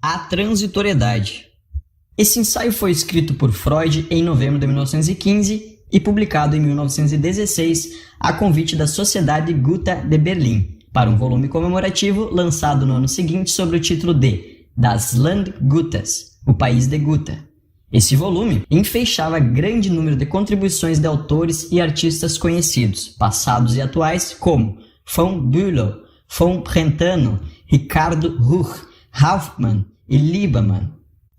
A transitoriedade. Esse ensaio foi escrito por Freud em novembro de 1915 e publicado em 1916 a convite da Sociedade Goethe de Berlim, para um volume comemorativo lançado no ano seguinte sob o título de Das Land Goethes, o país de Goethe. Esse volume enfeixava grande número de contribuições de autores e artistas conhecidos, passados e atuais, como von Bülow, von Brentano, Ricardo Huch, Hoffmann e Liebermann.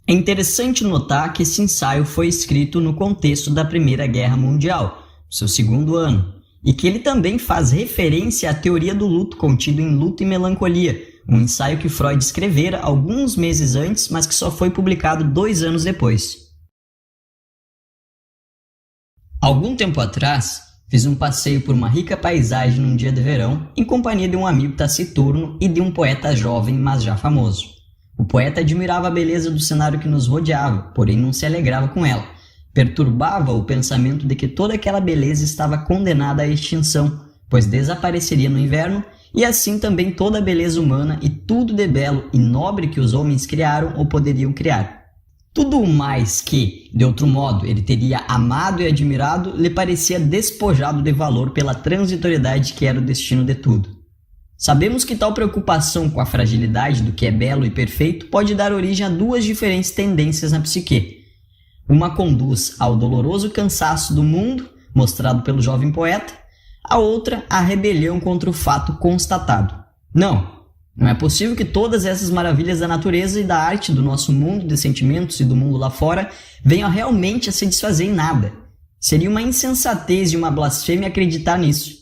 É interessante notar que esse ensaio foi escrito no contexto da Primeira Guerra Mundial, seu segundo ano, e que ele também faz referência à teoria do luto contido em Luto e Melancolia, um ensaio que Freud escrevera alguns meses antes, mas que só foi publicado 2 anos depois. Algum tempo atrás, fiz um passeio por uma rica paisagem num dia de verão, em companhia de um amigo taciturno e de um poeta jovem, mas já famoso. O poeta admirava a beleza do cenário que nos rodeava, porém não se alegrava com ela. Perturbava o pensamento de que toda aquela beleza estava condenada à extinção, pois desapareceria no inverno, e assim também toda a beleza humana e tudo de belo e nobre que os homens criaram ou poderiam criar. Tudo o mais que, de outro modo, ele teria amado e admirado, lhe parecia despojado de valor pela transitoriedade que era o destino de tudo. Sabemos que tal preocupação com a fragilidade do que é belo e perfeito pode dar origem a 2 diferentes tendências na psique. Uma conduz ao doloroso cansaço do mundo, mostrado pelo jovem poeta, a outra à rebelião contra o fato constatado. Não é possível que todas essas maravilhas da natureza e da arte do nosso mundo de sentimentos e do mundo lá fora venham realmente a se desfazer em nada. Seria uma insensatez e uma blasfêmia acreditar nisso.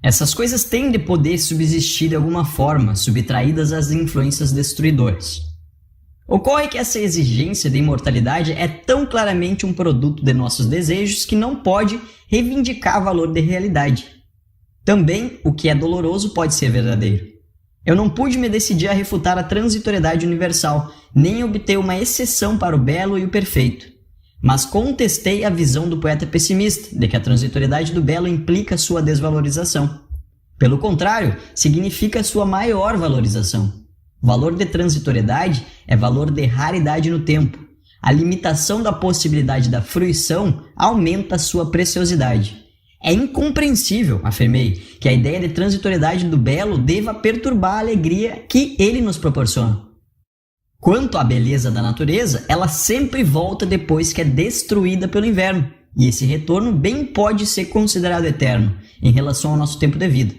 Essas coisas têm de poder subsistir de alguma forma, subtraídas às influências destruidoras. Ocorre que essa exigência de imortalidade é tão claramente um produto de nossos desejos que não pode reivindicar valor de realidade. Também o que é doloroso pode ser verdadeiro. Eu não pude me decidir a refutar a transitoriedade universal, nem obter uma exceção para o belo e o perfeito. Mas contestei a visão do poeta pessimista, de que a transitoriedade do belo implica sua desvalorização. Pelo contrário, significa sua maior valorização. Valor de transitoriedade é valor de raridade no tempo. A limitação da possibilidade da fruição aumenta sua preciosidade. É incompreensível, afirmei, que a ideia de transitoriedade do belo deva perturbar a alegria que ele nos proporciona. Quanto à beleza da natureza, ela sempre volta depois que é destruída pelo inverno, e esse retorno bem pode ser considerado eterno, em relação ao nosso tempo de vida.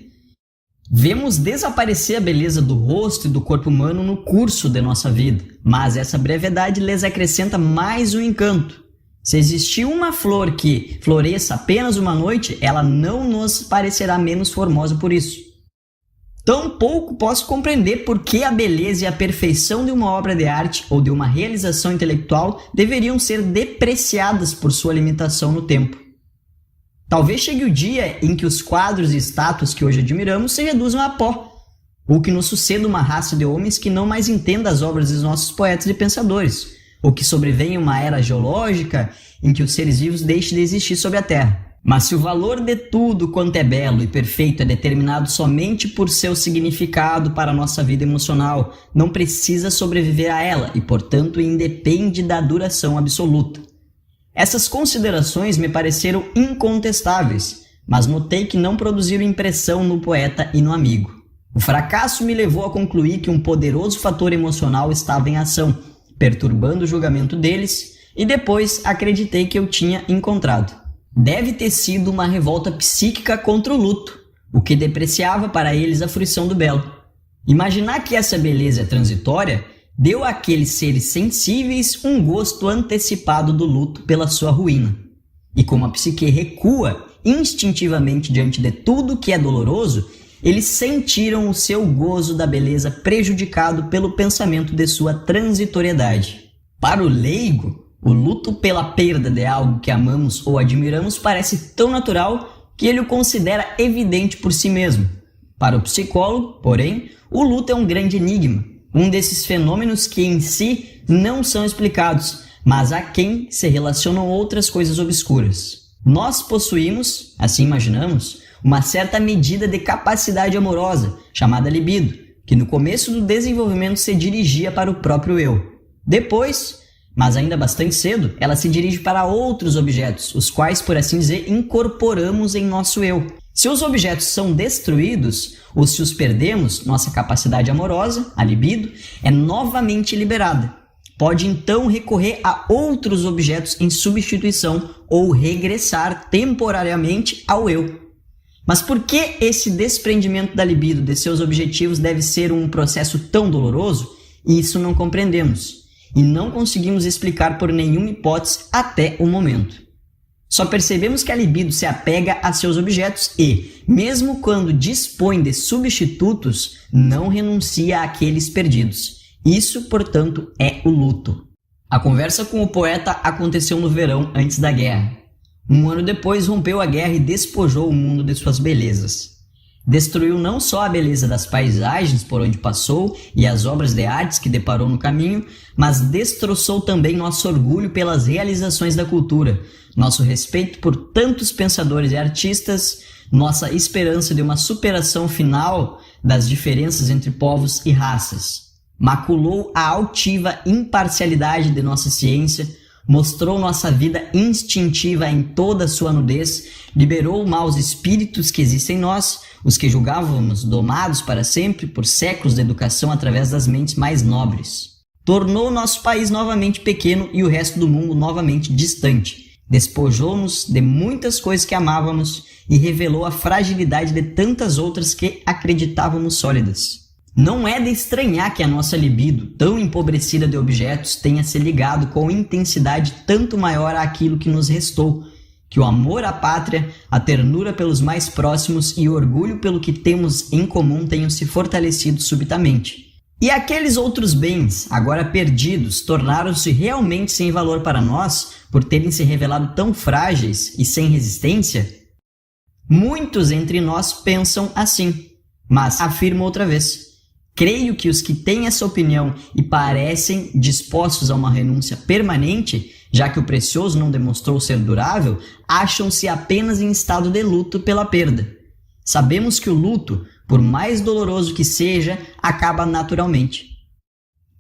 Vemos desaparecer a beleza do rosto e do corpo humano no curso de nossa vida, mas essa brevidade lhes acrescenta mais um encanto. Se existir uma flor que floresça apenas uma noite, ela não nos parecerá menos formosa por isso. Tampouco posso compreender por que a beleza e a perfeição de uma obra de arte ou de uma realização intelectual deveriam ser depreciadas por sua limitação no tempo. Talvez chegue o dia em que os quadros e estátuas que hoje admiramos se reduzam a pó, ou que nos suceda uma raça de homens que não mais entenda as obras dos nossos poetas e pensadores, ou que sobrevenha uma era geológica em que os seres vivos deixem de existir sobre a Terra. Mas se o valor de tudo quanto é belo e perfeito é determinado somente por seu significado para a nossa vida emocional, não precisa sobreviver a ela e, portanto, independe da duração absoluta. Essas considerações me pareceram incontestáveis, mas notei que não produziram impressão no poeta e no amigo. O fracasso me levou a concluir que um poderoso fator emocional estava em ação, perturbando o julgamento deles, e depois acreditei que eu tinha encontrado. Deve ter sido uma revolta psíquica contra o luto, o que depreciava para eles a fruição do belo. Imaginar que essa beleza é transitória deu àqueles seres sensíveis um gosto antecipado do luto pela sua ruína. E como a psique recua instintivamente diante de tudo que é doloroso, eles sentiram o seu gozo da beleza prejudicado pelo pensamento de sua transitoriedade. Para o leigo, o luto pela perda de algo que amamos ou admiramos parece tão natural que ele o considera evidente por si mesmo. Para o psicólogo, porém, o luto é um grande enigma, um desses fenômenos que em si não são explicados, mas a quem se relacionam outras coisas obscuras. Nós possuímos, assim imaginamos, uma certa medida de capacidade amorosa, chamada libido, que no começo do desenvolvimento se dirigia para o próprio eu. Depois, mas ainda bastante cedo, ela se dirige para outros objetos, os quais, por assim dizer, incorporamos em nosso eu. Se os objetos são destruídos, ou se os perdemos, nossa capacidade amorosa, a libido, é novamente liberada. Pode então recorrer a outros objetos em substituição ou regressar temporariamente ao eu. Mas por que esse desprendimento da libido de seus objetivos deve ser um processo tão doloroso? Isso não compreendemos e não conseguimos explicar por nenhuma hipótese até o momento. Só percebemos que a libido se apega a seus objetos e, mesmo quando dispõe de substitutos, não renuncia àqueles perdidos. Isso, portanto, é o luto. A conversa com o poeta aconteceu no verão antes da guerra. Um ano depois rompeu a guerra e despojou o mundo de suas belezas. Destruiu não só a beleza das paisagens por onde passou e as obras de artes que deparou no caminho, mas destroçou também nosso orgulho pelas realizações da cultura, nosso respeito por tantos pensadores e artistas, nossa esperança de uma superação final das diferenças entre povos e raças. Maculou a altiva imparcialidade de nossa ciência, mostrou nossa vida instintiva em toda a sua nudez, liberou maus espíritos que existem em nós, os que julgávamos domados para sempre por séculos de educação através das mentes mais nobres. Tornou nosso país novamente pequeno e o resto do mundo novamente distante. Despojou-nos de muitas coisas que amávamos e revelou a fragilidade de tantas outras que acreditávamos sólidas. Não é de estranhar que a nossa libido, tão empobrecida de objetos, tenha se ligado com intensidade tanto maior àquilo que nos restou, que o amor à pátria, a ternura pelos mais próximos e o orgulho pelo que temos em comum tenham se fortalecido subitamente. E aqueles outros bens, agora perdidos, tornaram-se realmente sem valor para nós, por terem se revelado tão frágeis e sem resistência? Muitos entre nós pensam assim, mas afirmo outra vez. Creio que os que têm essa opinião e parecem dispostos a uma renúncia permanente, já que o precioso não demonstrou ser durável, acham-se apenas em estado de luto pela perda. Sabemos que o luto, por mais doloroso que seja, acaba naturalmente.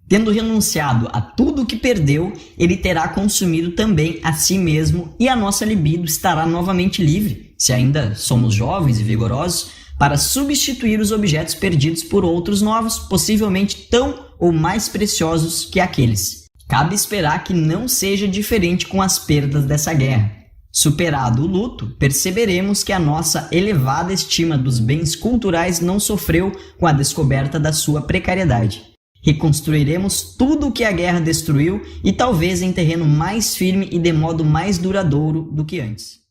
Tendo renunciado a tudo o que perdeu, ele terá consumido também a si mesmo e a nossa libido estará novamente livre, se ainda somos jovens e vigorosos, para substituir os objetos perdidos por outros novos, possivelmente tão ou mais preciosos que aqueles. Cabe esperar que não seja diferente com as perdas dessa guerra. Superado o luto, perceberemos que a nossa elevada estima dos bens culturais não sofreu com a descoberta da sua precariedade. Reconstruiremos tudo o que a guerra destruiu e talvez em terreno mais firme e de modo mais duradouro do que antes.